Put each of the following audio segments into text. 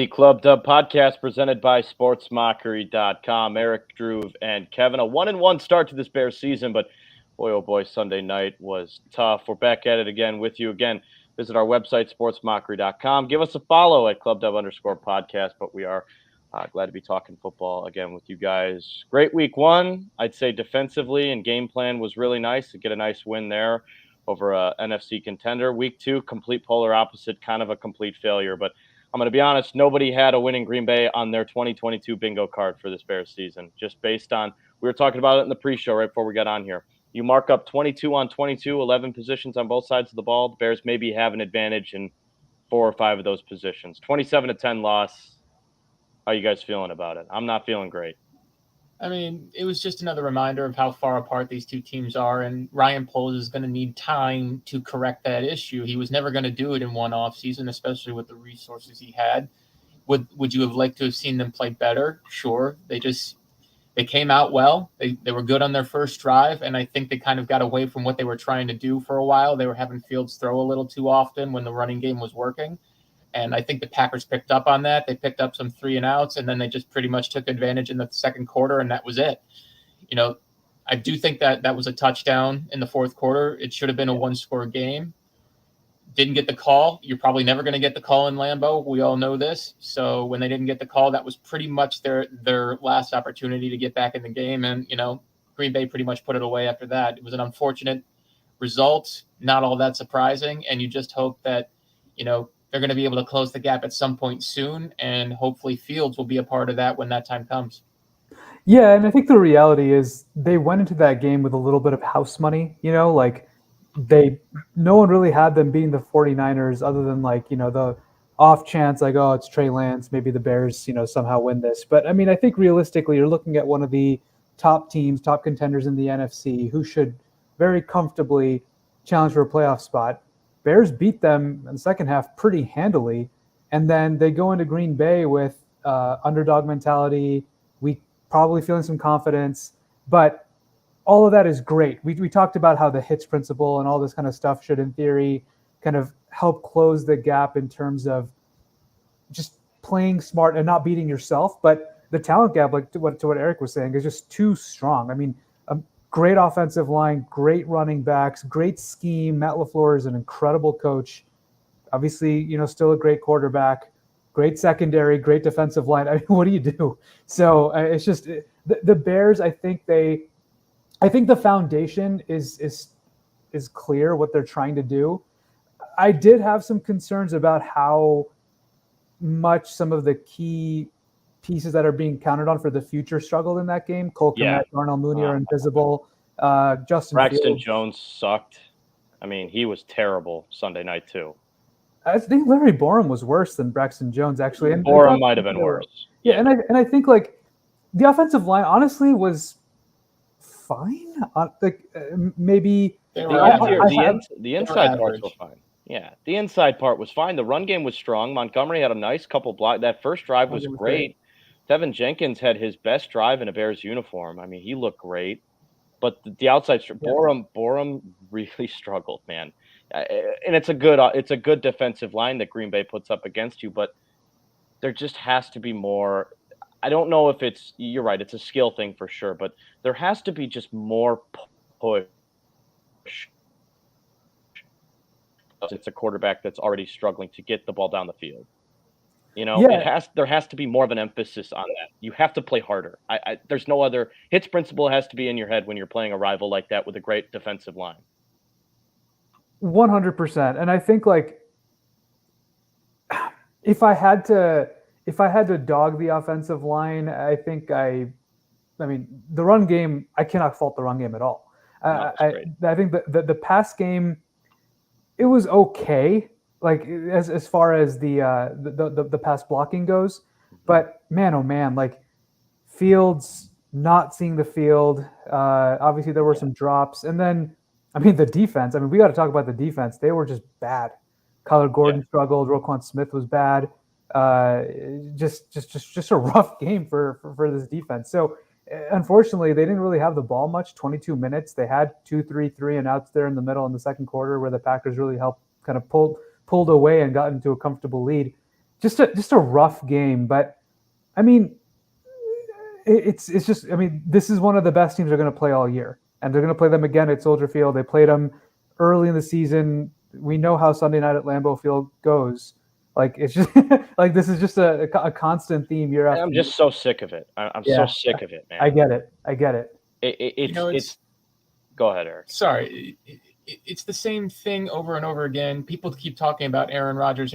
The Club Dub podcast presented by SportsMockery.com. Eric, Drew, and Kevin. A 1-1 start to this Bears season, but boy, oh boy, Sunday night was tough. We're back at it again with you again. Visit our website, SportsMockery.com. Give us a follow at ClubDub_podcast, but we are glad to be talking football again with you guys. Great week one. I'd say defensively and game plan was really nice to get a nice win there over a NFC contender. Week two, complete polar opposite, kind of a complete failure, but I'm going to be honest, nobody had a winning Green Bay on their 2022 bingo card for this Bears season, just based on, we were talking about it in the pre-show right before we got on here. You mark up 22 on 22, 11 positions on both sides of the ball. The Bears maybe have an advantage in 4 or 5 of those positions. 27-10 loss. How are you guys feeling about it? I'm not feeling great. I mean, it was just another reminder of how far apart these two teams are, and Ryan Poles is going to need time to correct that issue. He was never going to do it in one offseason, especially with the resources he had. Would you have liked to have seen them play better? Sure. They came out well. They were good on their first drive, and I think they kind of got away from what they were trying to do for a while. They were having Fields throw a little too often when the running game was working. And I think the Packers picked up on that. They picked up some 3-and-outs, and then they just pretty much took advantage in the second quarter, and that was it. You know, I do think that was a touchdown in the fourth quarter. It should have been a one-score game. Didn't get the call. You're probably never going to get the call in Lambeau. We all know this. So when they didn't get the call, that was pretty much their last opportunity to get back in the game. And, you know, Green Bay pretty much put it away after that. It was an unfortunate result, not all that surprising, and you just hope that, you know, they're going to be able to close the gap at some point soon, and hopefully Fields will be a part of that when that time comes. Yeah, and I think the reality is they went into that game with a little bit of house money, you know, like no one really had them beating the 49ers other than like, you know, the off chance like, oh, it's Trey Lance, maybe the Bears, you know, somehow win this. But I mean, I think realistically you're looking at one of the top teams, top contenders in the NFC who should very comfortably challenge for a playoff spot. Bears beat them in the second half pretty handily, and then they go into Green Bay with underdog mentality. We probably feeling some confidence, but all of that is great. We talked about how the hits principle and all this kind of stuff should, in theory, kind of help close the gap in terms of just playing smart and not beating yourself. But the talent gap, like to what Eric was saying, is just too strong. I mean, great offensive line, great running backs, great scheme. Matt LaFleur is an incredible coach. Obviously, you know, still a great quarterback, great secondary, great defensive line. I mean, what do you do? So it's just the Bears. I think the foundation is clear what they're trying to do. I did have some concerns about how much some of the key pieces that are being counted on for the future struggled in that game. Cole Kmet, Darnell Mooney are invisible. Justin Braxton Fields. Jones sucked. I mean, he was terrible Sunday night too. I think Larry Borum was worse than Braxton Jones, actually. And Borum might have been worse. Yeah, and I think like the offensive line honestly was fine. Maybe the inside parts were fine. Yeah, the inside part was fine. The run game was strong. Montgomery had a nice couple blocks. That first drive was great. Tevin Jenkins had his best drive in a Bears uniform. I mean, he looked great. But the outside, Borum really struggled, man. And it's a good defensive line that Green Bay puts up against you. But there just has to be more. I don't know if you're right. It's a skill thing for sure. But there has to be just more push. It's a quarterback that's already struggling to get the ball down the field. You know, there has to be more of an emphasis on that. You have to play harder. There's no other hits principle has to be in your head when you're playing a rival like that with a great defensive line. 100%. And I think like if I had to dog the offensive line, I mean the run game, I cannot fault the run game at all. I think the pass game, it was okay. Like as far as the pass blocking goes, but man, oh man, like Fields not seeing the field. Obviously there were some drops, and then I mean the defense. I mean we got to talk about the defense. They were just bad. Kyler Gordon struggled. Roquan Smith was bad. Just a rough game for this defense. So unfortunately, they didn't really have the ball much. 22 minutes. They had 3 and outs there in the middle in the second quarter, where the Packers really helped kind of pulled away and got into a comfortable lead. just a rough game. But I mean, it's just, I mean, this is one of the best teams they're going to play all year, and they're going to play them again at Soldier Field. They played them early in the season. We know how Sunday night at Lambeau Field goes. Like, it's just like, this is just a constant theme year after I'm year. just so sick of it. I'm so sick of it, man. I get it. It's go ahead, Eric. Sorry. It's the same thing over and over again. People keep talking about Aaron Rodgers.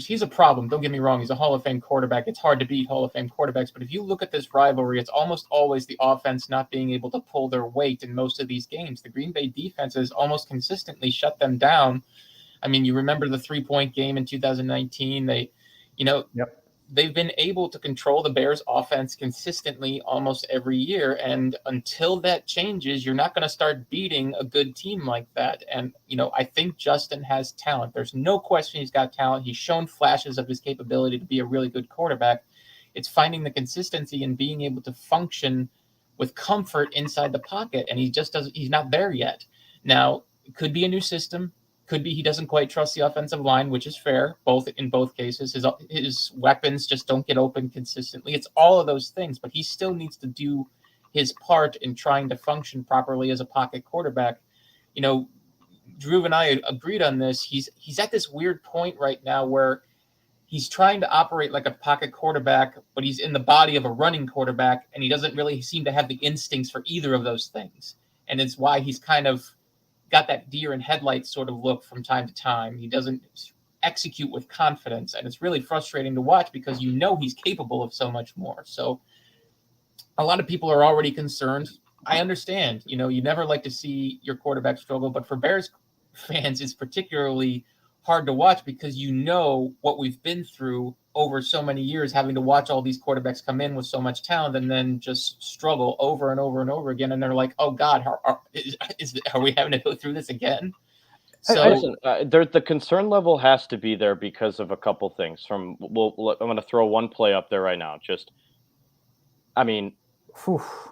He's a problem. Don't get me wrong. He's a Hall of Fame quarterback. It's hard to beat Hall of Fame quarterbacks. But if you look at this rivalry, it's almost always the offense not being able to pull their weight in most of these games. The Green Bay defense has almost consistently shut them down. I mean, you remember the 3-point game in 2019. They've been able to control the Bears offense consistently almost every year. And until that changes, you're not going to start beating a good team like that. And, I think Justin has talent. There's no question he's got talent. He's shown flashes of his capability to be a really good quarterback. It's finding the consistency and being able to function with comfort inside the pocket. And he's not there yet. Now, it could be a new system. Could be he doesn't quite trust the offensive line, which is fair. In both cases, his weapons just don't get open consistently. It's all of those things, but he still needs to do his part in trying to function properly as a pocket quarterback. Drew and I agreed on this. He's at this weird point right now where he's trying to operate like a pocket quarterback, but he's in the body of a running quarterback, and he doesn't really seem to have the instincts for either of those things. And it's why he's kind of got that deer in headlights sort of look from time to time. He doesn't execute with confidence, and it's really frustrating to watch because he's capable of so much more. So a lot of people are already concerned. I understand, you never like to see your quarterback struggle, but for Bears fans, it's particularly hard to watch because what we've been through over so many years, having to watch all these quarterbacks come in with so much talent and then just struggle over and over and over again. And they're like, oh God, are we having to go through this again? So listen, the concern level has to be there because of a couple things. I'm going to throw one play up there right now.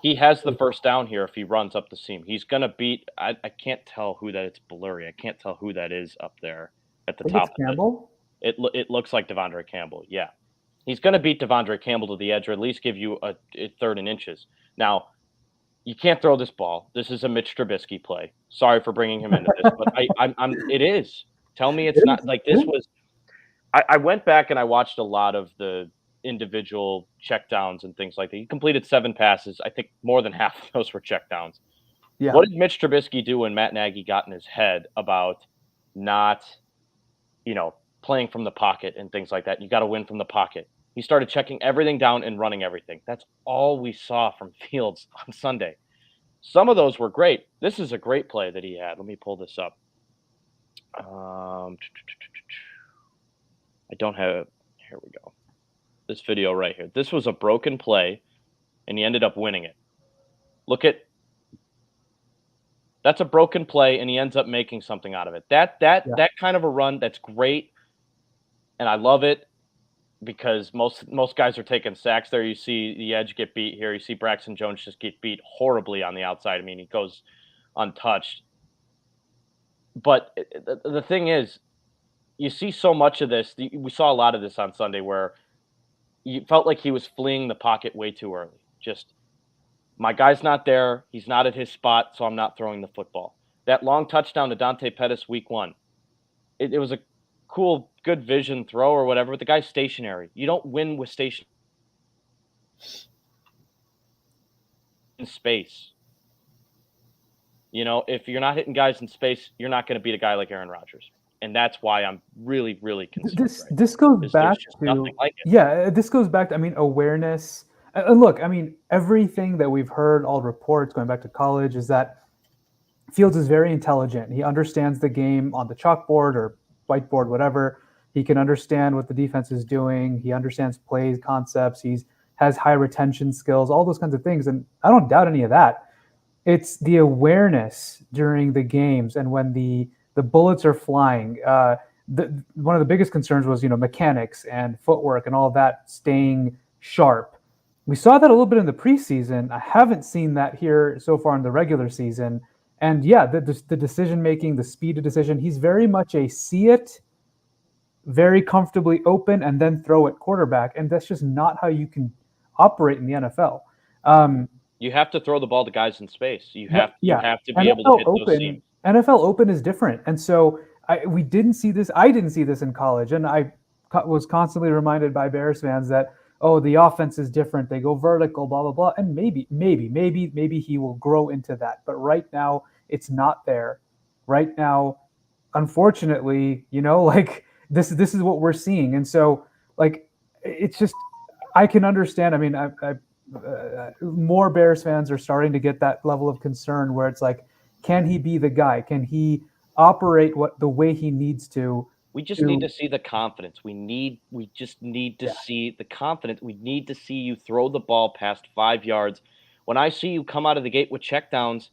He has the first down here if he runs up the seam. He's going to beat. I can't tell who that. It's blurry. I can't tell who that is up there at the top. Campbell? It looks like Devondre Campbell. Yeah, he's going to beat Devondre Campbell to the edge, or at least give you a third and inches. Now, you can't throw this ball. This is a Mitch Trubisky play. Sorry for bringing him into this, but it is. Tell me it's not like this was. I went back and I watched a lot of the individual checkdowns and things like that. He completed 7 passes. I think more than half of those were checkdowns. Yeah. What did Mitch Trubisky do when Matt Nagy got in his head about not, playing from the pocket and things like that? You got to win from the pocket. He started checking everything down and running everything. That's all we saw from Fields on Sunday. Some of those were great. This is a great play that he had. Let me pull this up. I don't have – here we go. This video right here. This was a broken play, and he ended up winning it. Look at – that's a broken play, and he ends up making something out of it. That kind of a run, that's great, and I love it because most guys are taking sacks there. You see the edge get beat here. You see Braxton Jones just get beat horribly on the outside. I mean, he goes untouched. But the thing is, you see so much of this. We saw a lot of this on Sunday where you felt like he was fleeing the pocket way too early. Just, my guy's not there. He's not at his spot, so I'm not throwing the football. That long touchdown to Dante Pettis week 1, it was a cool, good vision throw or whatever, but the guy's stationary. You don't win with station in space. If you're not hitting guys in space, you're not going to beat a guy like Aaron Rodgers. And that's why I'm really, really concerned. This goes back to like this goes back to awareness. And look, everything that we've heard, all reports going back to college, is that Fields is very intelligent. He understands the game on the chalkboard or whiteboard, whatever. He can understand what the defense is doing. He understands plays, concepts. He has high retention skills, all those kinds of things. And I don't doubt any of that. It's the awareness during the games and when the bullets are flying. One of the biggest concerns was, mechanics and footwork and all that staying sharp. We saw that a little bit in the preseason. I haven't seen that here so far in the regular season. And the decision making, the speed of decision, he's very much a see it, very comfortably open and then throw at quarterback. And that's just not how you can operate in the NFL. You have to throw the ball to guys in space. You have to be able to NFL hit those Open, seams. NFL Open is different. And so we didn't see this. I didn't see this in college. And I was constantly reminded by Bears fans that, oh, the offense is different. They go vertical, blah, blah, blah. And maybe he will grow into that. But right now, it's not there. Right now, unfortunately, like this is what we're seeing. And so, like, it's just, I can understand. I mean, more Bears fans are starting to get that level of concern where it's like, can he be the guy? Can he operate the way he needs to? We just need to see the confidence. We just need to see the confidence. We need to see you throw the ball past 5 yards. When I see you come out of the gate with checkdowns,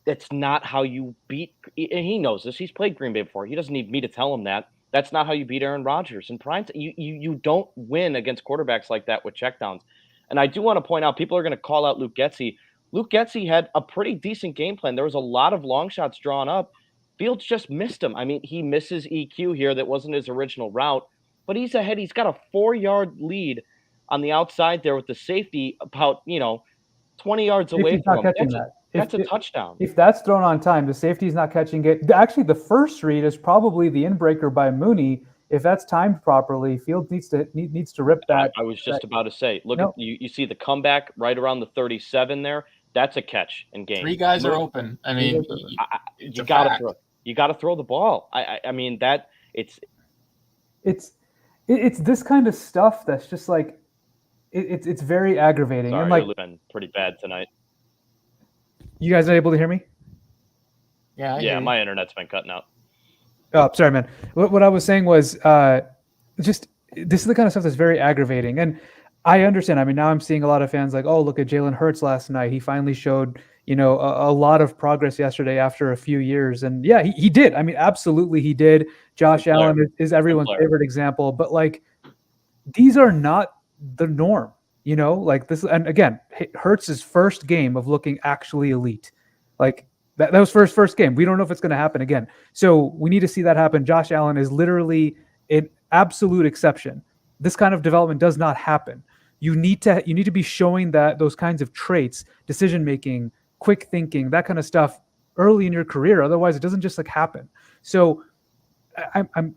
that's not how you beat. And he knows this. He's played Green Bay before. He doesn't need me to tell him that. That's not how you beat Aaron Rodgers. In prime time, you don't win against quarterbacks like that with checkdowns. And I do want to point out, people are going to call out Luke Getsy. Luke Getsy had a pretty decent game plan. There was a lot of long shots drawn up. Fields just missed him. I mean, he misses EQ here. That wasn't his original route, but he's ahead. He's got a 4-yard lead on the outside there with the safety about, 20 yards away from him. That's a touchdown. If that's thrown on time, the safety's not catching it. Actually, the first read is probably the inbreaker by Mooney. If that's timed properly, Fields needs to rip that. I was just about to say, look, at you see the comeback right around the 37 there. That's a catch in game. 3 guys are open. I mean, you got to throw. You got to throw the ball. I mean that it's this kind of stuff that's just like it's very aggravating. Sorry, and like, you've been pretty bad tonight. You guys are able to hear me? Yeah, my internet's been cutting out. Oh, sorry, man. What I was saying was just this is the kind of stuff that's very aggravating. And I understand. I mean, now I'm seeing a lot of fans like, oh, look at Jalen Hurts last night. He finally showed, a lot of progress yesterday after a few years. And yeah, he did. I mean, absolutely he did. Josh Allen is everyone's favorite example. But like, these are not the norm. Like this. And again, Hurts' first game of looking actually elite. Like, that was first game. We don't know if it's going to happen again. So we need to see that happen. Josh Allen is literally an absolute exception. This kind of development does not happen. You need to be showing those kinds of traits, decision making, quick thinking, that kind of stuff early in your career. Otherwise, it doesn't just like happen. So I'm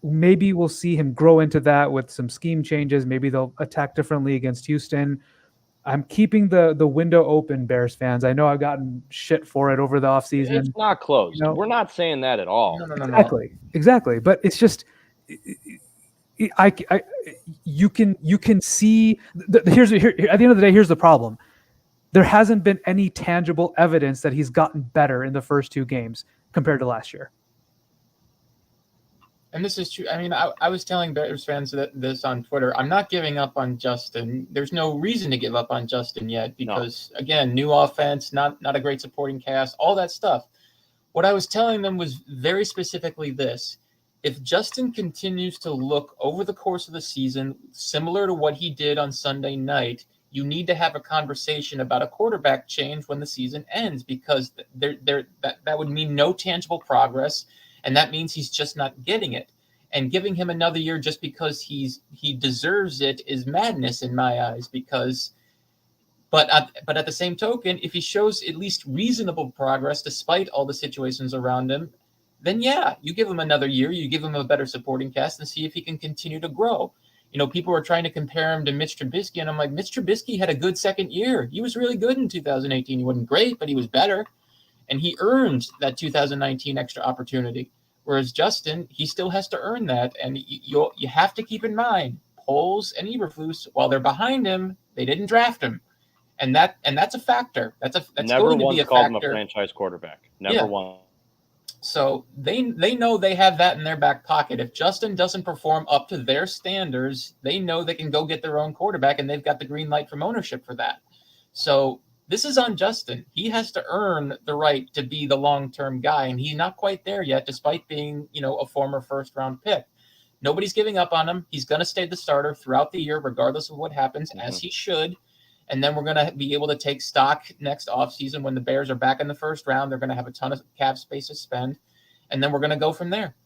maybe we'll see him grow into that with some scheme changes. Maybe they'll attack differently against Houston. I'm keeping the window open, Bears fans. I know I've gotten shit for it over the offseason. It's not closed. We're not saying that at all. No. Exactly. But it's just, you can see. At the end of the day, here's the problem. There hasn't been any tangible evidence that he's gotten better in the first 2 games compared to last year. And this is true. I mean, I was telling Bears fans this on Twitter. I'm not giving up on Justin. There's no reason to give up on Justin yet because, again, new offense, not a great supporting cast, all that stuff. What I was telling them was very specifically this. If Justin continues to look over the course of the season similar to what he did on Sunday night, you need to have a conversation about a quarterback change when the season ends because that would mean no tangible progress. And that means he's just not getting it. And giving him another year just because he deserves it is madness in my eyes. But at the same token, if he shows at least reasonable progress despite all the situations around him, then yeah, you give him another year. You give him a better supporting cast and see if he can continue to grow. People were trying to compare him to Mitch Trubisky, and I'm like, Mitch Trubisky had a good second year. He was really good in 2018. He wasn't great, but he was better. And he earned that 2019 extra opportunity. Whereas Justin, he still has to earn that. And you have to keep in mind, Poles and Eberflus, while they're behind him, they didn't draft him. And that's a factor. That's never going to once be a called factor. him a franchise quarterback. Never once. So they know they have that in their back pocket. If Justin doesn't perform up to their standards, they know they can go get their own quarterback, and they've got the green light from ownership for that. So this is on Justin. He has to earn the right to be the long-term guy, and he's not quite there yet, despite being, a former first-round pick. Nobody's giving up on him. He's going to stay the starter throughout the year, regardless of what happens, as he should. And then we're going to be able to take stock next offseason when the Bears are back in the first round. They're going to have a ton of cap space to spend, and then we're going to go from there.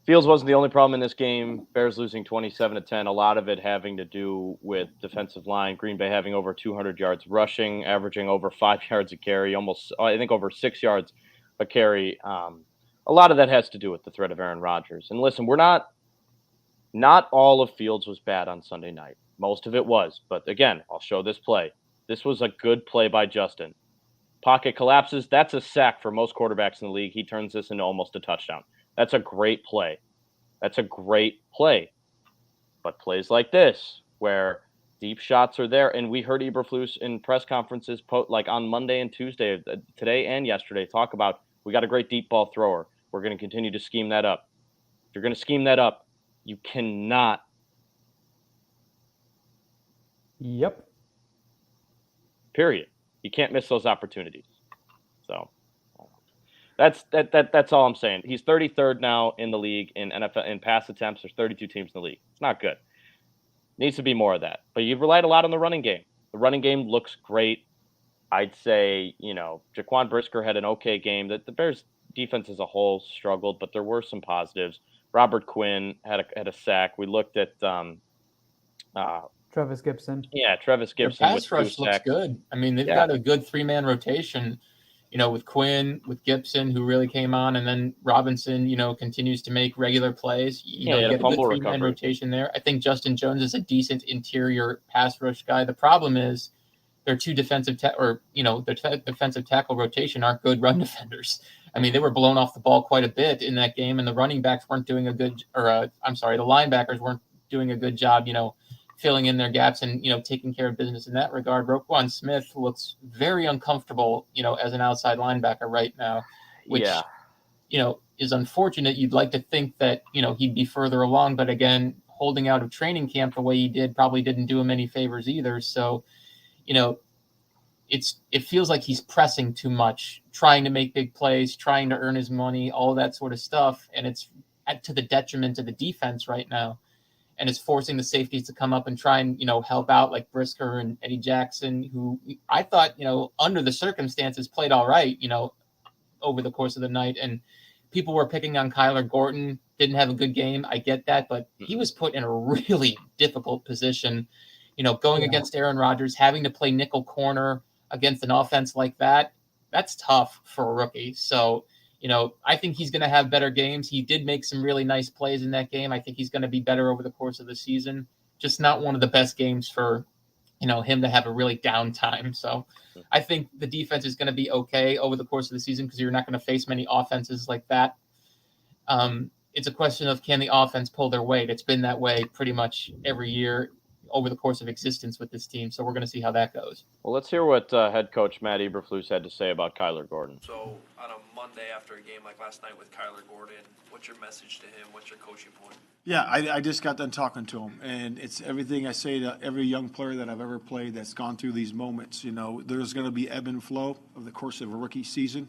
Fields wasn't the only problem in this game. Bears losing 27-10. A lot of it having to do with defensive line. Green Bay having over 200 yards rushing, averaging over 5 yards a carry, almost, I think, over 6 yards a carry. A lot of that has to do with the threat of Aaron Rodgers. And listen, not all of Fields was bad on Sunday night. Most of it was. But again, I'll show this play. This was a good play by Justin. Pocket collapses. That's a sack for most quarterbacks in the league. He turns this into almost a touchdown. That's a great play. That's a great play. But plays like this, where deep shots are there, and we heard Eberflus in press conferences, like on Monday and Tuesday, today and yesterday, talk about we got a great deep ball thrower. We're going to continue to scheme that up. If you're going to scheme that up, you cannot. Yep. Period. You can't miss those opportunities. So that's all I'm saying. He's 33rd now in the league in NFL in pass attempts. There's 32 teams in the league. It's not good. Needs to be more of that. But you've relied a lot on the running game. The running game looks great. I'd say, Jaquan Brisker had an okay game. The Bears defense as a whole struggled, but there were some positives. Robert Quinn had a sack. We looked at Travis Gibson. Yeah, Travis Gibson. Their pass rush looks good. I mean, they've got a good 3-man rotation, with Quinn, with Gibson, who really came on, and then Robinson, continues to make regular plays. You get a good 3-man rotation there. I think Justin Jones is a decent interior pass rush guy. The problem is their two defensive defensive tackle rotation aren't good run defenders. I mean, they were blown off the ball quite a bit in that game, and the running backs weren't doing the linebackers weren't doing a good job, filling in their gaps and, taking care of business in that regard. Roquan Smith looks very uncomfortable, as an outside linebacker right now, which, is unfortunate. You'd like to think that, he'd be further along, but again, holding out of training camp the way he did probably didn't do him any favors either. So, it feels like he's pressing too much, trying to make big plays, trying to earn his money, all that sort of stuff. And it's to the detriment of the defense right now. And it's forcing the safeties to come up and try and, help out, like Brisker and Eddie Jackson, who I thought, under the circumstances played all right, over the course of the night. And people were picking on Kyler Gordon, didn't have a good game. I get that, but he was put in a really difficult position, going against Aaron Rodgers, having to play nickel corner against an offense like that. That's tough for a rookie. So, I think he's going to have better games. He did make some really nice plays in that game. I think he's going to be better over the course of the season. Just not one of the best games for, him to have a really down time. So I think the defense is going to be okay over the course of the season because you're not going to face many offenses like that. It's a question of, can the offense pull their weight? It's been that way pretty much every year over the course of existence with this team. So we're going to see how that goes. Well, let's hear what head coach Matt Eberflus had to say about Kyler Gordon. So on a Monday after a game like last night with Kyler Gordon, what's your message to him? What's your coaching point? Yeah, I just got done talking to him, and it's everything I say to every young player that I've ever played that's gone through these moments. There's going to be ebb and flow over the course of a rookie season,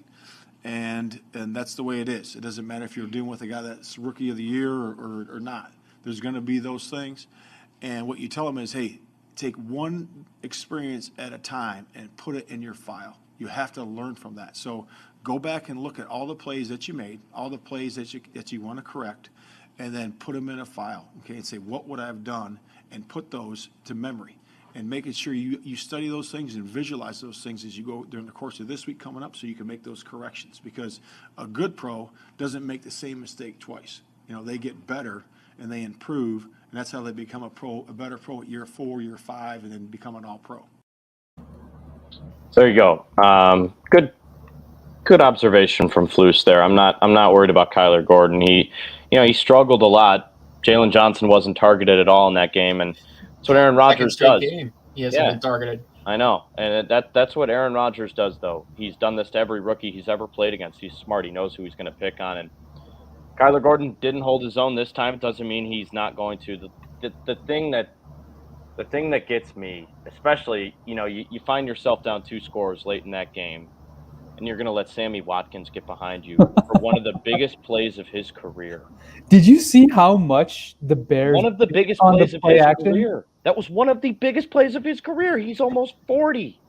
and that's the way it is. It doesn't matter if you're dealing with a guy that's rookie of the year or not. There's going to be those things. And what you tell them is, hey, take one experience at a time and put it in your file. You have to learn from that. So go back and look at all the plays that you made, all the plays that you want to correct, and then put them in a file, okay, and say, what would I have done, and put those to memory. And making sure you study those things and visualize those things as you go during the course of this week coming up so you can make those corrections. Because a good pro doesn't make the same mistake twice. They get better and they improve, and that's how they become a better pro at year 4, year 5, and then become an all-pro. There you go. Good observation from Flus there. I'm not worried about Kyler Gordon. He struggled a lot. Jalen Johnson wasn't targeted at all in that game, and that's what Aaron Rodgers does. Game. He hasn't been targeted. I know, and that's what Aaron Rodgers does, though. He's done this to every rookie he's ever played against. He's smart. He knows who he's going to pick on, and Kyler Gordon didn't hold his own this time. It doesn't mean he's not going to. The thing that gets me, especially, you find yourself down 2 scores late in that game, and you're going to let Sammy Watkins get behind you for one of the biggest plays of his career. Did you see how much the Bears? One of the biggest plays of his career. That was one of the biggest plays of his career. He's almost 40.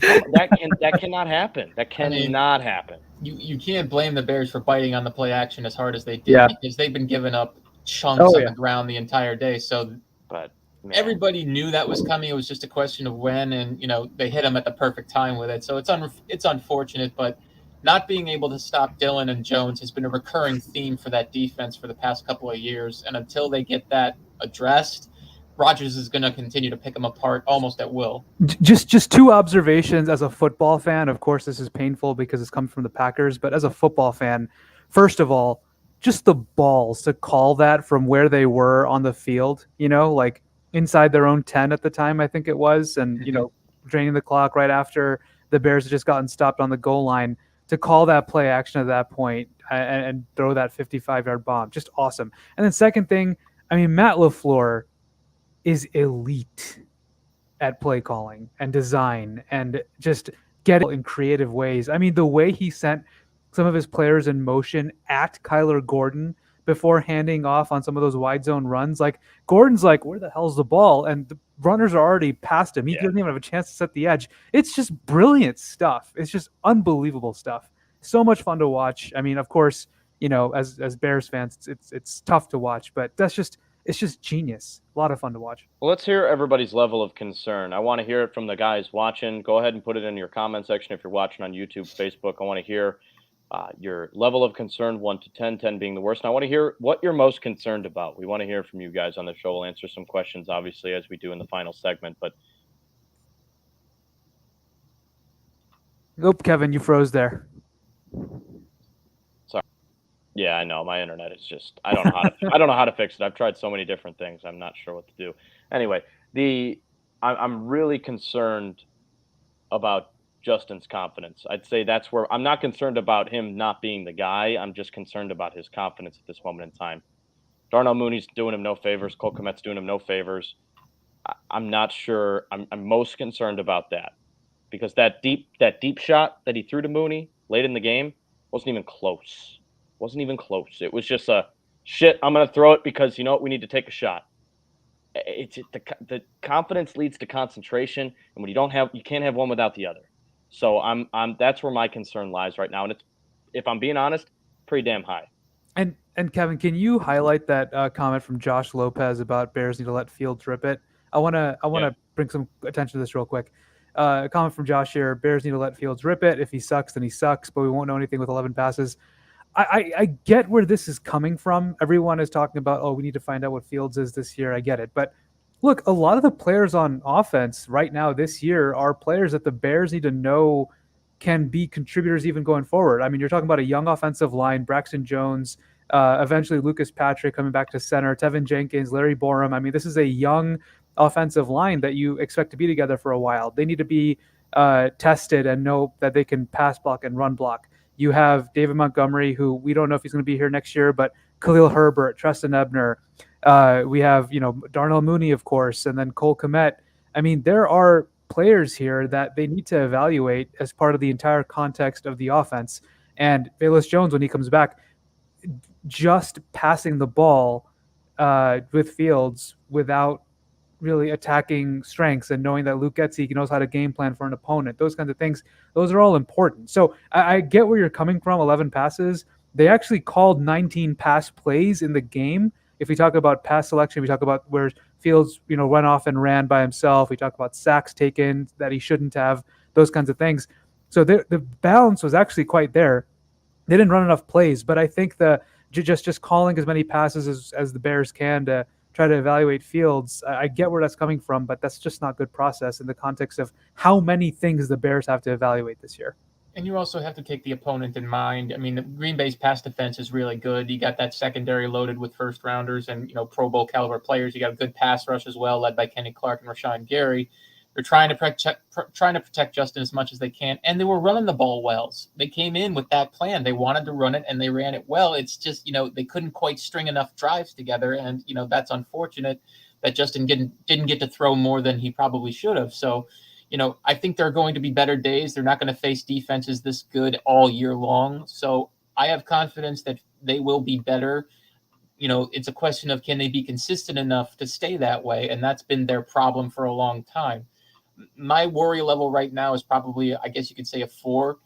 That cannot happen. That cannot happen. you can't blame the Bears for biting on the play action as hard as they did, Yeah. because they've been giving up chunks Oh, on yeah. the ground the entire day. So But man, everybody knew that was coming. It was just a question of when, and they hit him at the perfect time with it. So it's unfortunate, but not being able to stop Dillon and Jones has been a recurring theme for that defense for the past couple of years. And until they get that addressed, Rodgers is going to continue to pick them apart almost at will. Just two observations as a football fan. Of course, this is painful because it's coming from the Packers, but as a football fan, first of all, just the balls to call that from where they were on the field, like inside their own 10 at the time, I think it was, and, draining the clock right after the Bears had just gotten stopped on the goal line, to call that play action at that point and throw that 55-yard bomb. Just awesome. And then second thing, I mean, Matt LaFleur is elite at play calling and design and just get it in creative ways. I mean, the way he sent some of his players in motion at Kyler Gordon before handing off on some of those wide zone runs, like Gordon's like, where the hell's the ball? And the runners are already past him. He doesn't even have a chance to set the edge. It's just brilliant stuff. It's just unbelievable stuff. So much fun to watch. I mean, of course, as Bears fans, it's tough to watch, but it's just genius. A lot of fun to watch. Well, let's hear everybody's level of concern. I want to hear it from the guys watching. Go ahead and put it in your comment section if you're watching on YouTube, Facebook. I want to hear your level of concern, 1 to 10, 10 being the worst. And I want to hear what you're most concerned about. We want to hear from you guys on the show. We'll answer some questions, obviously, as we do in the final segment. But Nope, Kevin, you froze there. yeah, I know my internet is just I don't know how to fix it. I've tried so many different things. I'm not sure what to do. Anyway, I'm really concerned about Justin's confidence. I'd say that's where I'm not concerned about him not being the guy. I'm just concerned about his confidence at this moment in time. Darnell Mooney's doing him no favors. Cole Kmet's doing him no favors. I'm not sure. I'm most concerned about that because that deep shot that he threw to Mooney late in the game wasn't even close. Wasn't even close. It was just a shit. I'm gonna throw it because you know what? We need to take a shot. It's the confidence leads to concentration, and when you can't have one without the other. So I'm that's where my concern lies right now, and it's, if I'm being honest, pretty damn high. And Kevin, can you highlight that comment from Josh Lopez about Bears need to let Fields rip it? I want to bring some attention to this real quick. A comment from Josh here: Bears need to let Fields rip it. If he sucks, then he sucks. But we won't know anything with 11 passes. I get where this is coming from. Everyone is talking about, oh, we need to find out what Fields is this year. I get it. But look, a lot of the players on offense right now this year are players that the Bears need to know can be contributors even going forward. I mean, you're talking about a young offensive line, Braxton Jones, eventually Lucas Patrick coming back to center, Tevin Jenkins, Larry Borum. I mean, this is a young offensive line that you expect to be together for a while. They need to be tested and know that they can pass block and run block. You have David Montgomery, who we don't know if he's going to be here next year, but Khalil Herbert, Treston Ebner. We have, Darnell Mooney, of course, and then Cole Kmet. I mean, there are players here that they need to evaluate as part of the entire context of the offense. And Velus Jones, when he comes back, just passing the ball with Fields without really attacking strengths and knowing that Luke Getsy knows how to game plan for an opponent, those kinds of things, those are all important. So I get where you're coming from, 11 passes. They actually called 19 pass plays in the game. If we talk about pass selection, we talk about where Fields, went off and ran by himself. We talk about sacks taken that he shouldn't have, those kinds of things. So the balance was actually quite there. They didn't run enough plays, but I think just calling as many passes as the Bears can to try to evaluate Fields, I get where that's coming from, but that's just not good process in the context of how many things the Bears have to evaluate this year. And you also have to take the opponent in mind. I mean, the Green Bay's pass defense is really good. You got that secondary loaded with first rounders and, Pro Bowl caliber players. You got a good pass rush as well, led by Kenny Clark and Rashawn Gary. They're trying to protect Justin as much as they can, and they were running the ball well. They came in with that plan. They wanted to run it, and they ran it well. It's just, they couldn't quite string enough drives together, and that's unfortunate that Justin didn't get to throw more than he probably should have. So, I think there are going to be better days. They're not going to face defenses this good all year long. So I have confidence that they will be better. It's a question of, can they be consistent enough to stay that way, and that's been their problem for a long time. My worry level right now is probably, I guess you could say, a 4.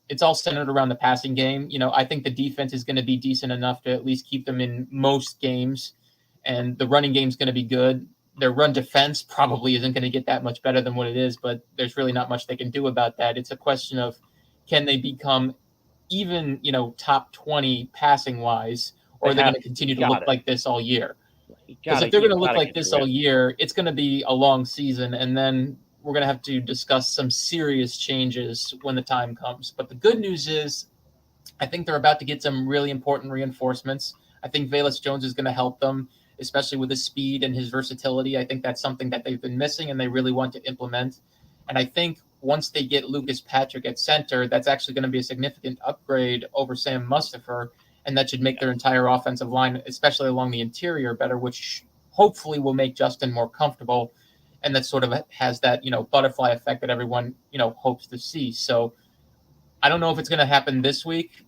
it's all centered around the passing game. I think the defense is going to be decent enough to at least keep them in most games, and the running game is going to be good. Their run defense probably isn't going to get that much better than what it is, but there's really not much they can do about that. It's a question of, can they become even, top 20 passing wise, or are they going to continue to look like this all year? Because if they're going to look like this all year, it's going to be a long season, and then we're going to have to discuss some serious changes when the time comes. But the good news is, I think they're about to get some really important reinforcements. I think Velus Jones is going to help them, especially with his speed and his versatility. I think that's something that they've been missing and they really want to implement. And I think once they get Lucas Patrick at center, that's actually going to be a significant upgrade over Sam Mustipher, and that should make their entire offensive line, especially along the interior, better, which hopefully will make Justin more comfortable. And that sort of has that, butterfly effect that everyone, hopes to see. So I don't know if it's going to happen this week.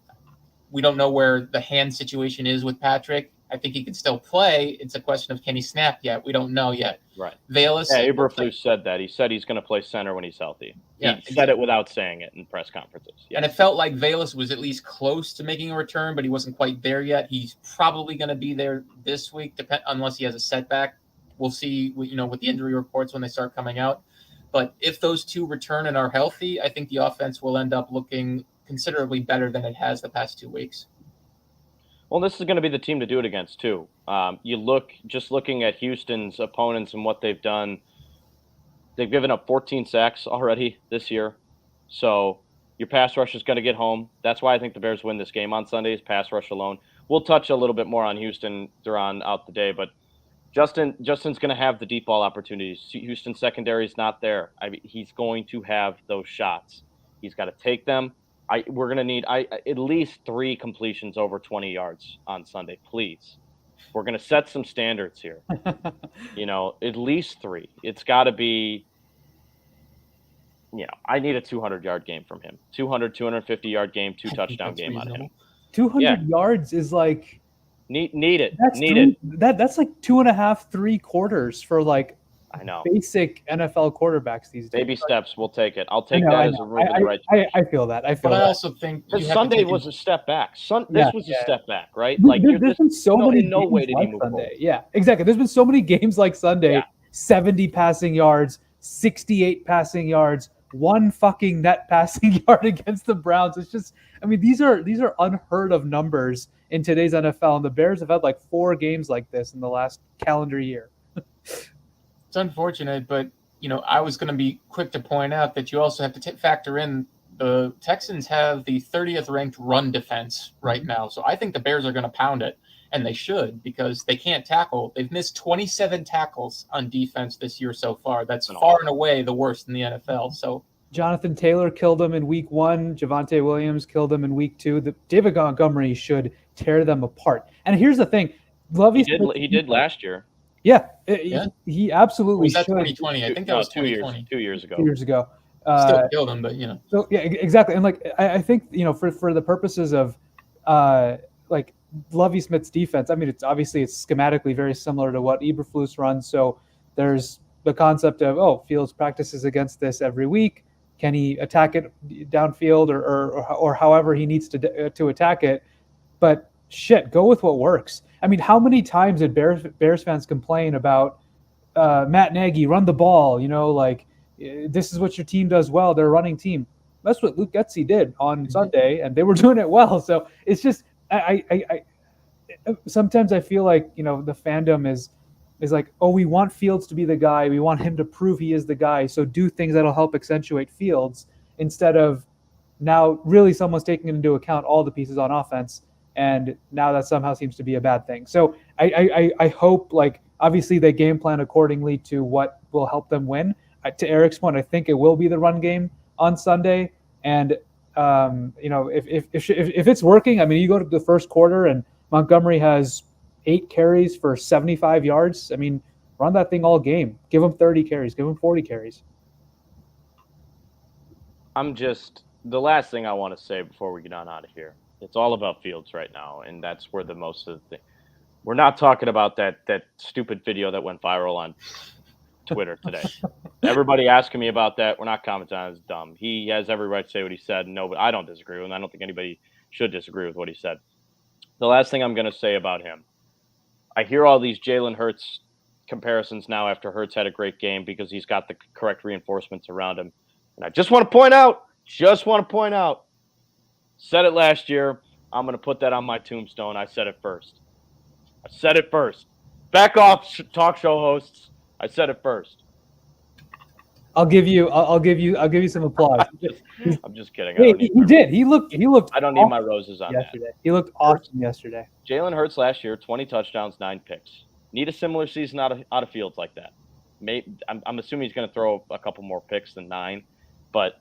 We don't know where the hand situation is with Patrick. I think he can still play. It's a question of, can he snap yet? We don't know yet. Right. Velus. Yeah, Eberflus said that. He said he's going to play center when he's healthy. Yeah, he said it without saying it in press conferences. Yeah. And it felt like Velus was at least close to making a return, but he wasn't quite there yet. He's probably going to be there this week, unless he has a setback. We'll see, with the injury reports when they start coming out. But if those two return and are healthy, I think the offense will end up looking considerably better than it has the past 2 weeks. Well, this is going to be the team to do it against, too. Looking at Houston's opponents and what they've done, they've given up 14 sacks already this year. So your pass rush is going to get home. That's why I think the Bears win this game on Sunday, is pass rush alone. We'll touch a little bit more on Houston throughout the day, but Justin's going to have the deep ball opportunities. Houston's secondary is not there. He's going to have those shots. He's got to take them. We're going to need at least 3 completions over 20 yards on Sunday, please. We're going to set some standards here. At least 3. It's got to be, I need a 200-yard game from him. 250-yard game, 2-touchdown game reasonable. on him. 200 yards is like need it. That's like 2.5, 3 quarters for like I know basic NFL quarterbacks these days. Baby steps, we'll take it. I'll take that as a move in the right direction. I feel that. But I also think Sunday was a step back. This was a step back, right? There's been so many no games way did he like move Sunday. forward. Yeah, exactly. There's been so many games like Sunday, 70 passing yards, 68 passing yards, 1 fucking net passing yard against the Browns. It's just, these are unheard of numbers in today's NFL, and the Bears have had like 4 games like this in the last calendar year. It's unfortunate, but, I was going to be quick to point out that you also have to factor in the Texans have the 30th ranked run defense right now. So I think the Bears are going to pound it, and they should, because they can't tackle. They've missed 27 tackles on defense this year so far. That's far and away the worst in the NFL. So Jonathan Taylor killed them in week 1. Javonte Williams killed them in week 2. David Montgomery should tear them apart. And here's the thing. He did last year. Yeah, he absolutely was that should. 2020? I think that was 2020. 2 years ago. 2 years ago. Still killed him, but So yeah, exactly. And I think for the purposes of Lovie Smith's defense, it's schematically very similar to what Eberflus runs. So there's the concept of Fields practices against this every week. Can he attack it downfield or however he needs to attack it? But shit, go with what works. How many times did Bears fans complain about Matt Nagy, run the ball, this is what your team does well, they're a running team. That's what Luke Getsy did on Sunday, and they were doing it well. So it's just I sometimes I feel like, the fandom is like, we want Fields to be the guy. We want him to prove he is the guy. So do things that'll help accentuate Fields, instead of now really someone's taking into account all the pieces on offense. And now that somehow seems to be a bad thing. So I hope, obviously they game plan accordingly to what will help them win. To Eric's point, I think it will be the run game on Sunday. And, if it's working, you go to the first quarter and Montgomery has 8 carries for 75 yards. Run that thing all game. Give him 30 carries. Give him 40 carries. The last thing I want to say before we get on out of here. It's all about Fields right now, and that's where the most of the thing. We're not talking about that stupid video that went viral on Twitter today. Everybody asking me about that. We're not commenting on it. It's dumb. He has every right to say what he said. No, but I don't disagree with him. I don't think anybody should disagree with what he said. The last thing I'm going to say about him, I hear all these Jalen Hurts comparisons now after Hurts had a great game because he's got the correct reinforcements around him. And I just want to point out, said it last year. I'm going to put that on my tombstone. I said it first. Back off, talk show hosts. I said it first. I'll give you some applause. I'm just kidding. He did. He looked. I don't need my roses on yesterday. that. He looked awesome yesterday. Jalen Hurts last year, 20 touchdowns, 9 picks. Need a similar season out of Fields like that. I'm assuming he's going to throw a couple more picks than 9, but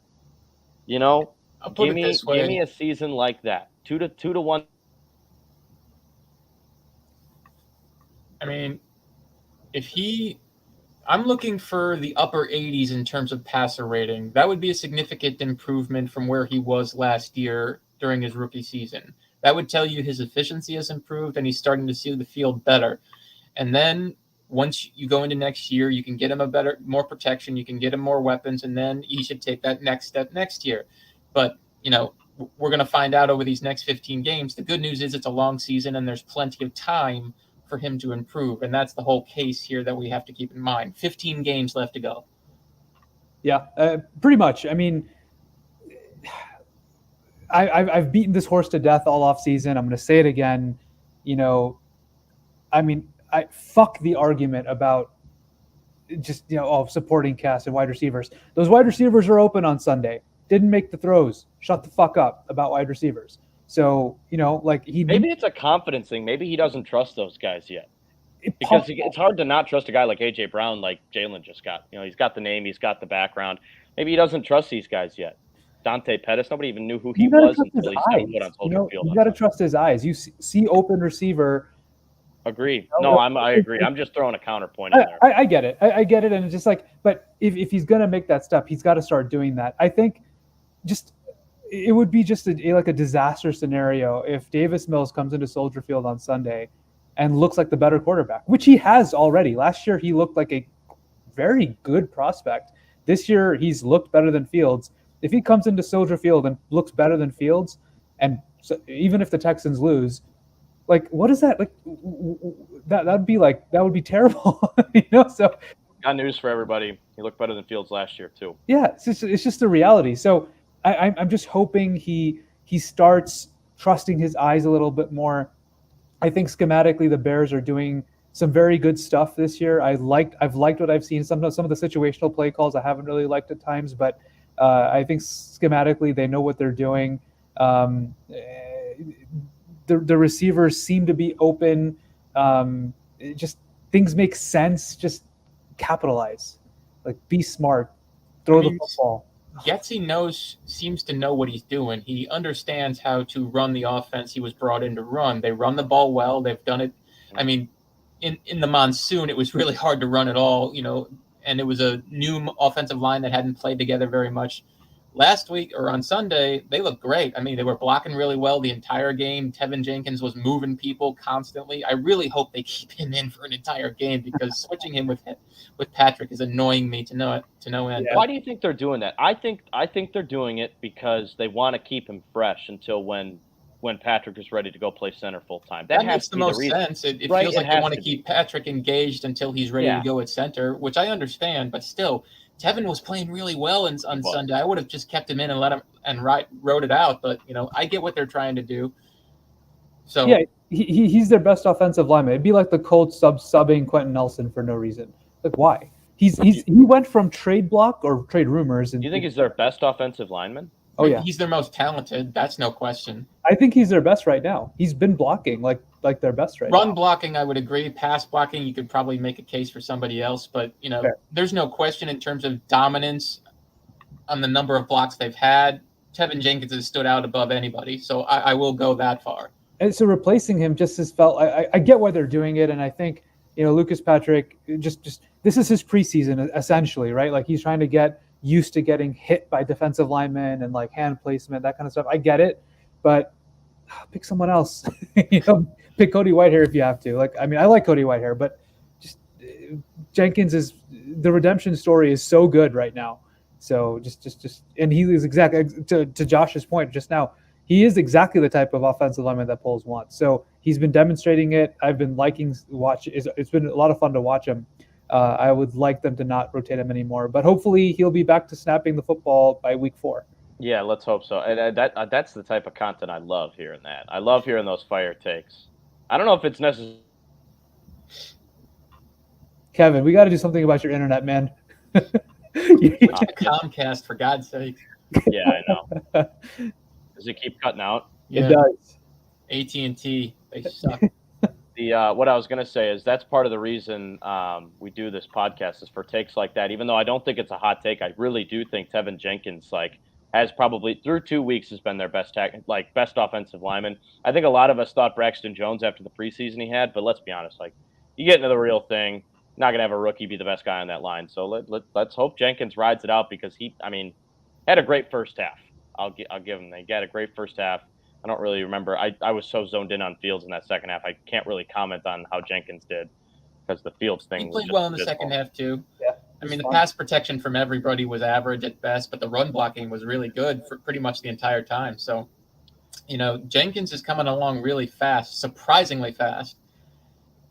give me a season like that. 2-1. I mean, I'm looking for the upper 80s in terms of passer rating. That would be a significant improvement from where he was last year during his rookie season. That would tell you his efficiency has improved and he's starting to see the field better. And then once you go into next year, you can get him more protection, you can get him more weapons, and then he should take that next step next year. But, we're going to find out over these next 15 games. The good news is it's a long season and there's plenty of time for him to improve. And that's the whole case here that we have to keep in mind. 15 games left to go. Yeah, pretty much. I mean, I've beaten this horse to death all off season. I'm going to say it again. I fuck the argument about just, supporting cast and wide receivers. Those wide receivers are open on Sunday. Didn't make the throws. Shut the fuck up about wide receivers. So, maybe it's a confidence thing. Maybe he doesn't trust those guys yet. Because it's hard to not trust a guy like A.J. Brown, like Jalen just got. He's got the name, he's got the background. Maybe he doesn't trust these guys yet. Dante Pettis, nobody even knew who he was until he stepped foot on Soldier Field. You got to trust his eyes. You see open receiver. Agree. No, I agree. I'm just throwing a counterpoint in there. I get it. I get it. And it's just but if he's going to make that step, he's got to start doing that. I think it would be just a disaster scenario if Davis Mills comes into Soldier Field on Sunday and looks like the better quarterback, which he has already. Last year, he looked like a very good prospect. This year, he's looked better than Fields. If he comes into Soldier Field and looks better than Fields, and so even if the Texans lose, what is that? That would be terrible. So got news for everybody. He looked better than Fields last year too. Yeah, it's just the reality. So I'm just hoping he starts trusting his eyes a little bit more. I think schematically the Bears are doing some very good stuff this year. I've liked what I've seen. Some of the situational play calls I haven't really liked at times, but I think schematically they know what they're doing. The receivers seem to be open. Just things make sense. Just capitalize, be smart, throw the football. Getsy seems to know what he's doing. He understands how to run the offense he was brought in to run. They run the ball well. They've done it. I mean, in the monsoon, it was really hard to run at all, and it was a new offensive line that hadn't played together very much. Last week or on Sunday, they looked great. I mean, they were blocking really well the entire game. Tevin Jenkins was moving people constantly. I really hope they keep him in for an entire game because switching him with Patrick is annoying me to no end. Yeah. Why do you think they're doing that? I think they're doing it because they want to keep him fresh until when Patrick is ready to go play center full time. That makes the most sense. It feels like they want to keep Patrick engaged until he's ready to go at center, which I understand, but still. Tevin was playing really well on Sunday. I would have just kept him in and let him and rode it out. But I get what they're trying to do. So yeah, he's their best offensive lineman. It'd be like the Colts subbing Quentin Nelson for no reason. Why? He went from trade block or trade rumors. Do you think he's their best offensive lineman? Oh yeah, he's their most talented. That's no question. I think he's their best right now. He's been blocking like their best right now. Run blocking, I would agree. Pass blocking, you could probably make a case for somebody else. But There's no question in terms of dominance on the number of blocks they've had. Tevin Jenkins has stood out above anybody, so I will go that far. And so replacing him just has felt. I get why they're doing it, and I think Lucas Patrick just this is his preseason essentially, right? He's trying to get used to getting hit by defensive linemen and hand placement, that kind of stuff. I get it, but pick someone else. Pick Cody Whitehair if you have to. I like Cody Whitehair, but just Jenkins is the redemption story is so good right now. So and he is exactly to Josh's point just now. He is exactly the type of offensive lineman that Poles wants. So he's been demonstrating it. I've been liking watch. It's been a lot of fun to watch him. I would like them to not rotate him anymore, but hopefully he'll be back to snapping the football by week 4. Yeah, let's hope so. And that's the type of content I love hearing that. I love hearing those fire takes. I don't know if it's necessary. Kevin, we got to do something about your internet, man. Comcast, for God's sake. Yeah, I know. Does it keep cutting out? It does. AT&T, they suck. What I was going to say is that's part of the reason we do this podcast is for takes like that. Even though I don't think it's a hot take, I really do think Tevin Jenkins has probably through 2 weeks has been their best offensive lineman. I think a lot of us thought Braxton Jones after the preseason he had, but let's be honest, you get into the real thing, not going to have a rookie be the best guy on that line. So let's hope Jenkins rides it out because he had a great first half. I'll give him. He got a great first half. I don't really remember. I was so zoned in on Fields in that second half. I can't really comment on how Jenkins did because the Fields thing. He played well in the second half too. Yeah, the pass protection from everybody was average at best, but the run blocking was really good for pretty much the entire time. So, Jenkins is coming along really fast, surprisingly fast.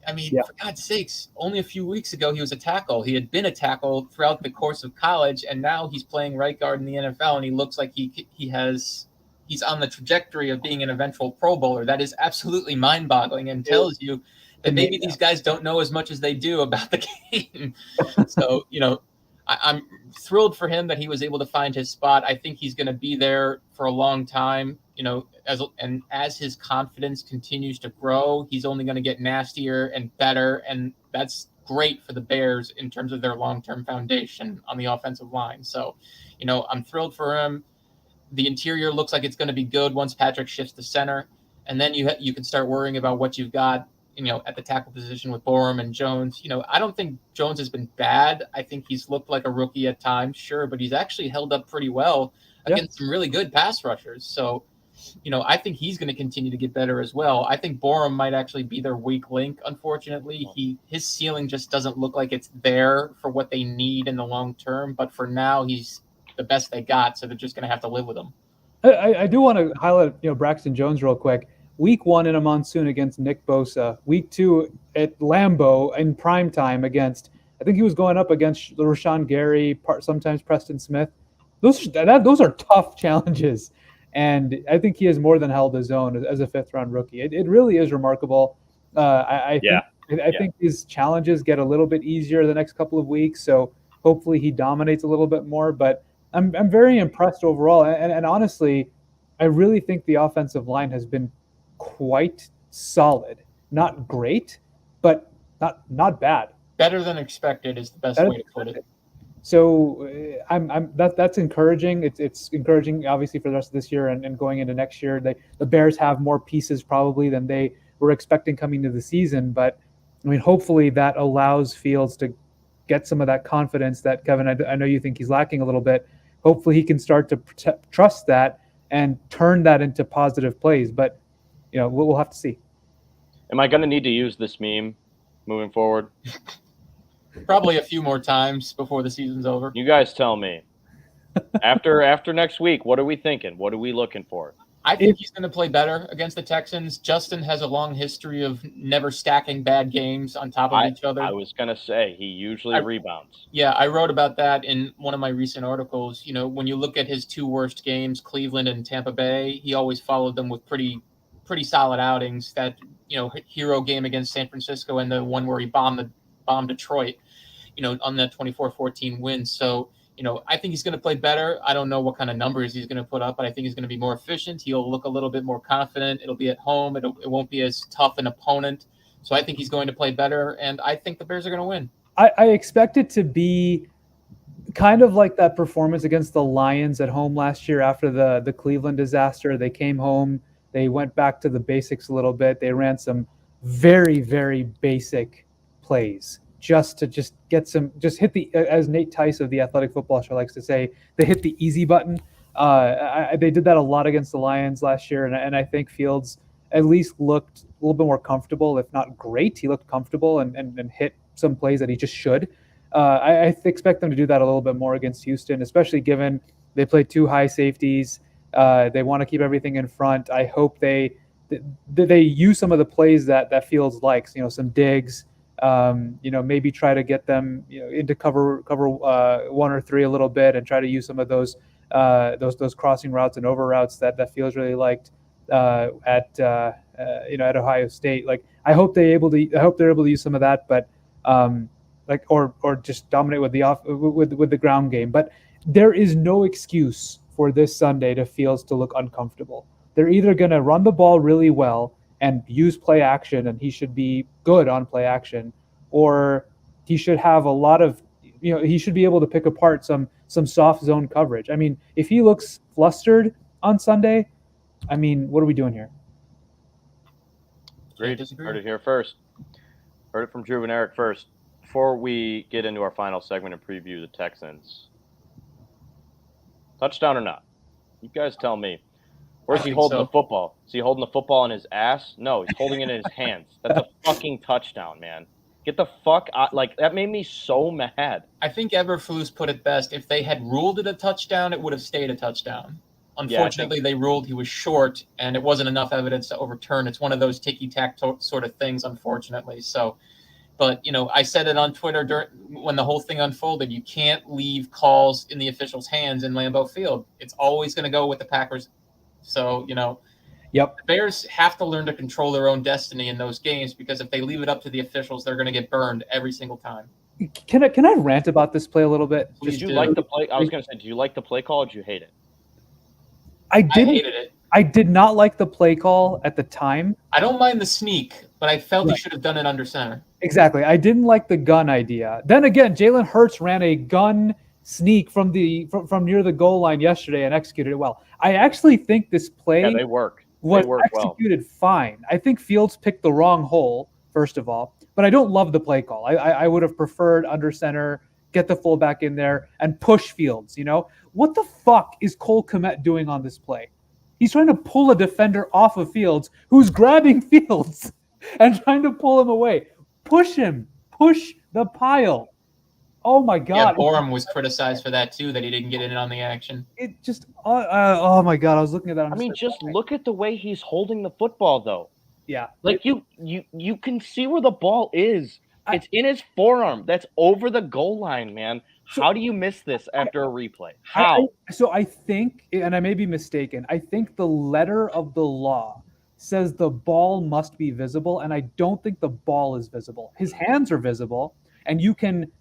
For God's sakes, only a few weeks ago he was a tackle. He had been a tackle throughout the course of college, and now he's playing right guard in the NFL, and he looks like he's on the trajectory of being an eventual Pro Bowler. That is absolutely mind-boggling and tells you that maybe these guys don't know as much as they do about the game. So, I'm thrilled for him that he was able to find his spot. I think he's going to be there for a long time, as his confidence continues to grow, he's only going to get nastier and better. And that's great for the Bears in terms of their long-term foundation on the offensive line. So, I'm thrilled for him. The interior looks like it's going to be good once Patrick shifts to center. And then you can start worrying about what you've got, at the tackle position with Borum and Jones. I don't think Jones has been bad. I think he's looked like a rookie at times, sure, but he's actually held up pretty well against some really good pass rushers. So, I think he's going to continue to get better as well. I think Borum might actually be their weak link, unfortunately. His ceiling just doesn't look like it's there for what they need in the long term, but for now he's the best they got, so they're just going to have to live with him. I do want to highlight, Braxton Jones real quick. Week 1 in a monsoon against Nick Bosa. Week 2 at Lambeau in prime time against, I think he was going up against Rashawn Gary, sometimes Preston Smith. Those are tough challenges, and I think he has more than held his own as a 5th-round rookie. It really is remarkable. I think his challenges get a little bit easier the next couple of weeks, so hopefully he dominates a little bit more. But I'm very impressed overall, and honestly, I really think the offensive line has been quite solid. Not great, but not bad. Better than expected is the best way to put it. So that's encouraging. It's encouraging, obviously, for the rest of this year and going into next year. The Bears have more pieces probably than they were expecting coming to the season, but hopefully that allows Fields to get some of that confidence that, Kevin, I know you think he's lacking a little bit. Hopefully he can start to trust that and turn that into positive plays. But we'll have to see. Am I going to need to use this meme moving forward? Probably a few more times before the season's over. You guys tell me. After next week, what are we thinking? What are we looking for? I think he's going to play better against the Texans. Justin has a long history of never stacking bad games on top of each other. I was going to say he usually rebounds. Yeah, I wrote about that in one of my recent articles. When you look at his 2 worst games, Cleveland and Tampa Bay, he always followed them with pretty solid outings. That hero game against San Francisco and the one where he bombed Detroit, on that 24-14 win. So, I think he's going to play better. I don't know what kind of numbers he's going to put up, but I think he's going to be more efficient. He'll look a little bit more confident. It'll be at home. It won't be as tough an opponent. So I think he's going to play better, and I think the Bears are going to win. I expect it to be kind of like that performance against the Lions at home last year after the Cleveland disaster. They came home. They went back to the basics a little bit. They ran some very, very basic plays just hit the, as Nate Tice of the Athletic Football Show likes to say, they hit the easy button. They did that a lot against the Lions last year, and I think Fields at least looked a little bit more comfortable, if not great. He looked comfortable and hit some plays that he just should. I expect them to do that a little bit more against Houston, especially given they play 2 high safeties. They want to keep everything in front. I hope they use some of the plays that Fields likes. Some digs. Maybe try to get them into cover 1 or 3 a little bit, and try to use some of those crossing routes and over routes that Fields really liked at Ohio State. Like I hope they're able to use some of that, but or just dominate with the ground game. But there is no excuse for this Sunday to Fields to look uncomfortable. They're either going to run the ball really well and use play action, and he should be good on play action, or he should have a lot of, he should be able to pick apart some soft zone coverage. I mean, if he looks flustered on Sunday, I mean, what are we doing here? Agreed. Heard it here first. Heard it from Drew and Eric first. Before we get into our final segment and preview the Texans, touchdown or not? You guys tell me. Where's he holding the football? Is he holding the football in his ass? No, he's holding it in his hands. That's a fucking touchdown, man. Get the fuck out. Like, that made me so mad. I think Eberflus put it best. If they had ruled it a touchdown, it would have stayed a touchdown. Unfortunately, they ruled he was short, and it wasn't enough evidence to overturn. It's one of those ticky-tack sort of things, unfortunately. So, but, I said it on Twitter when the whole thing unfolded. You can't leave calls in the officials' hands in Lambeau Field. It's always going to go with the Packers. So, Yep. The Bears have to learn to control their own destiny in those games, because if they leave it up to the officials, they're going to get burned every single time. Can I rant about this play a little bit? Did you like the play? I was going to say, do you like the play call or do you hate it? I hated it. I did not like the play call at the time. I don't mind the sneak, but I felt he should have done it under center. Exactly. I didn't like the gun idea. Then again, Jalen Hurts ran a gun sneak from near the goal line yesterday and executed it well. I actually think this play was executed fine. I think Fields picked the wrong hole, first of all, but I don't love the play call. I would have preferred under center, get the fullback in there, and push Fields. What the fuck is Cole Kmet doing on this play? He's trying to pull a defender off of Fields, who's grabbing Fields and trying to pull him away. Push him. Push the pile. Oh, my God. Yeah, Borum was criticized for that, too, that he didn't get in on the action. It just oh, my God. I was looking at that. Just look at the way he's holding the football, though. Yeah. Like, you can see where the ball is. It's in his forearm. That's over the goal line, man. How do you miss this after a replay? How? I think, and I may be mistaken, I think the letter of the law says the ball must be visible, and I don't think the ball is visible. His hands are visible, and you can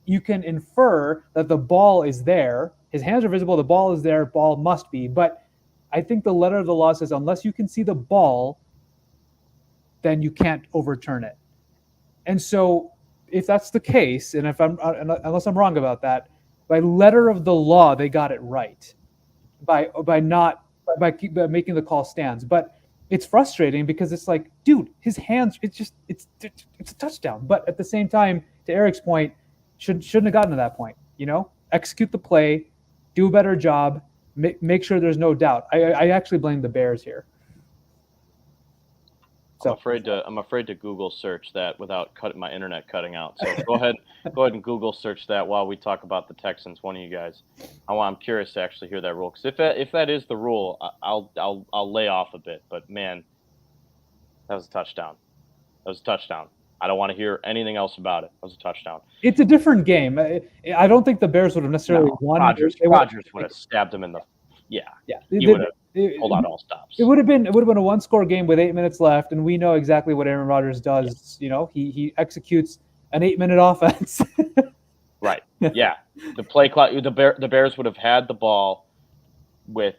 infer that the ball is there. His hands are visible, the ball is there, ball must be. But I think the letter of the law says unless you can see the ball, then you can't overturn it. And so if that's the case, and unless I'm wrong about that, by letter of the law, they got it right by making the call stands. But it's frustrating because it's like, dude, his hands, it's a touchdown. But at the same time, to Eric's point, shouldn't have gotten to that point. Execute the play, do a better job, make sure there's no doubt. I actually blame the Bears here. So I'm afraid to Google search that without my internet cutting out. So go ahead and Google search that while we talk about the Texans. One of you guys, I'm curious to actually hear that rule, because if that is the rule, I'll lay off a bit. But man, that was a touchdown. I don't want to hear anything else about it. That was a touchdown. It's a different game. I don't think the Bears would have necessarily won. Rodgers would have stabbed him in the. Yeah. He would have pulled out all stops. It would have been a 1-score game with 8 minutes left, and we know exactly what Aaron Rodgers does. Yeah. He executes an 8-minute offense. Right. Yeah. The play clock. The Bears would have had the ball with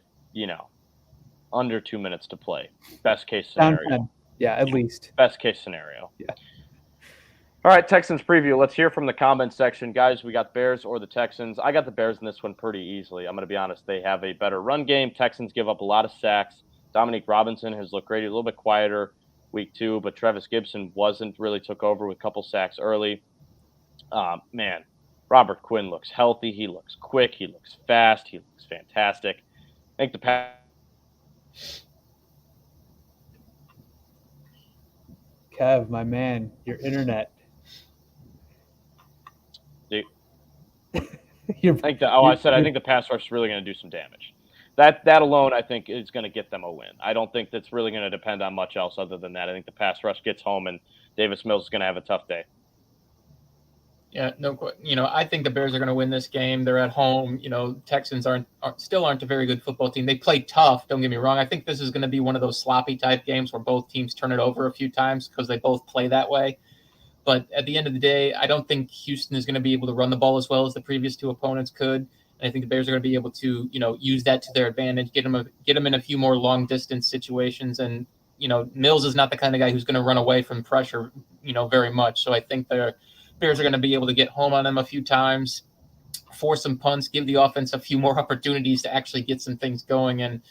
under 2 minutes to play. Best case scenario. Yeah, at least. Best case scenario. Yeah. All right, Texans preview. Let's hear from the comment section. Guys, we got Bears or the Texans. I got the Bears in this one pretty easily. I'm going to be honest. They have a better run game. Texans give up a lot of sacks. Dominique Robinson has looked great. A little bit quieter week 2, but Travis Gibson took over with a couple sacks early. Man, Robert Quinn looks healthy. He looks quick. He looks fast. He looks fantastic. I think the Kev, my man, your internet. You're, I think the pass rush is really going to do some damage. That alone, I think, is going to get them a win. I don't think that's really going to depend on much else other than that. I think the pass rush gets home, and Davis Mills is going to have a tough day. Yeah, I think the Bears are going to win this game. They're at home. Texans still aren't a very good football team. They play tough. Don't get me wrong. I think this is going to be one of those sloppy type games where both teams turn it over a few times because they both play that way. But at the end of the day, I don't think Houston is going to be able to run the ball as well as the previous two opponents could. And I think the Bears are going to be able to, use that to their advantage, get them in a few more long distance situations. And, Mills is not the kind of guy who's going to run away from pressure, very much. So I think the Bears are going to be able to get home on them a few times, force some punts, give the offense a few more opportunities to actually get some things going. And,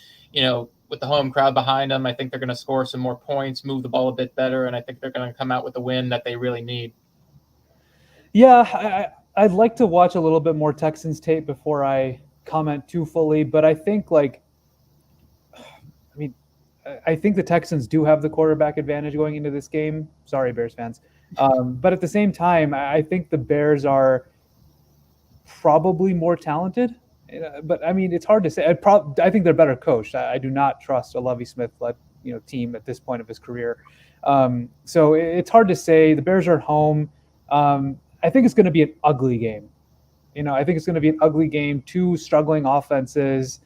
with the home crowd behind them, I think they're going to score some more points, move the ball a bit better, and I think they're going to come out with a win that they really need. Yeah, I'd like to watch a little bit more Texans tape before I comment too fully, but I think I think the Texans do have the quarterback advantage going into this game. Sorry, Bears fans. But at the same time, I think the Bears are probably more talented. But it's hard to say. I think they're better coached. I do not trust a Lovie Smith-led team at this point of his career. So it's hard to say. The Bears are at home. I think it's going to be an ugly game. I think it's going to be an ugly game. Two struggling offenses,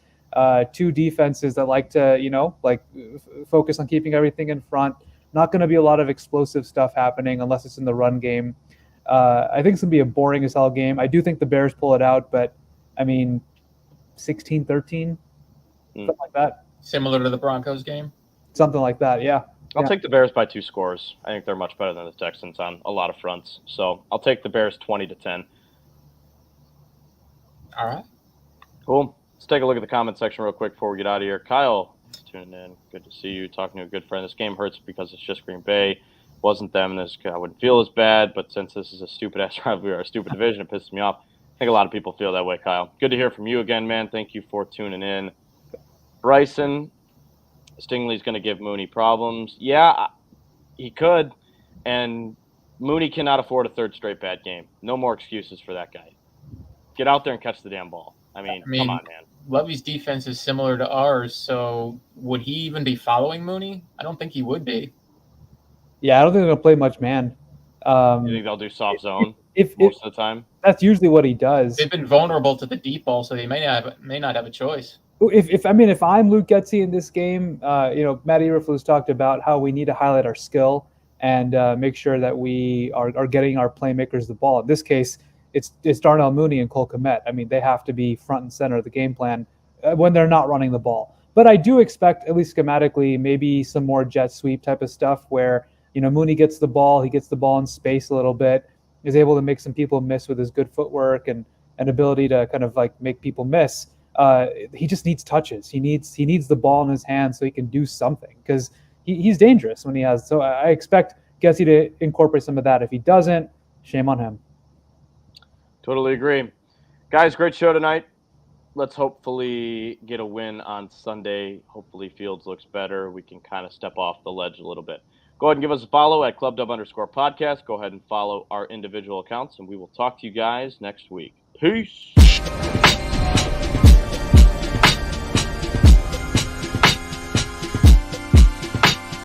two defenses that like to focus on keeping everything in front. Not going to be a lot of explosive stuff happening unless it's in the run game. I think it's going to be a boring as hell game. I do think the Bears pull it out, but 16-13, something like that. Similar to the Broncos game? Something like that, yeah. I'll take the Bears by 2 scores. I think they're much better than the Texans on a lot of fronts. So I'll take the Bears 20-10. All right. Cool. Let's take a look at the comment section real quick before we get out of here. Kyle, tuning in. Good to see you. Talking to a good friend. This game hurts because it's just Green Bay. Wasn't them. I wouldn't feel as bad, but since this is a stupid-ass rivalry or a stupid division, it pisses me off. I think a lot of people feel that way, Kyle. Good to hear from you again, man. Thank you for tuning in. Bryson, Stingley's going to give Mooney problems. Yeah, he could. And Mooney cannot afford a third straight bad game. No more excuses for that guy. Get out there and catch the damn ball. Come on, man. Lovey's defense is similar to ours, so would he even be following Mooney? I don't think he would be. Yeah, I don't think they're going to play much man. You think they'll do soft zone most of the time? That's usually what he does. They've been vulnerable to the deep ball, so they may not have a choice. If I'm Luke Getsy in this game, Matt Eberflus talked about how we need to highlight our skill and make sure that we are getting our playmakers the ball. In this case, it's Darnell Mooney and Cole Kmet. They have to be front and center of the game plan when they're not running the ball. But I do expect, at least schematically, maybe some more jet sweep type of stuff where Mooney gets the ball, he gets the ball in space a little bit, is able to make some people miss with his good footwork and ability to kind of make people miss. He just needs touches. He needs the ball in his hand so he can do something because he's dangerous when he has. So I expect Getsy to incorporate some of that. If he doesn't, shame on him. Totally agree. Guys, great show tonight. Let's hopefully get a win on Sunday. Hopefully Fields looks better. We can kind of step off the ledge a little bit. Go ahead and give us a follow at @ClubDub_podcast. Go ahead and follow our individual accounts, and we will talk to you guys next week. Peace.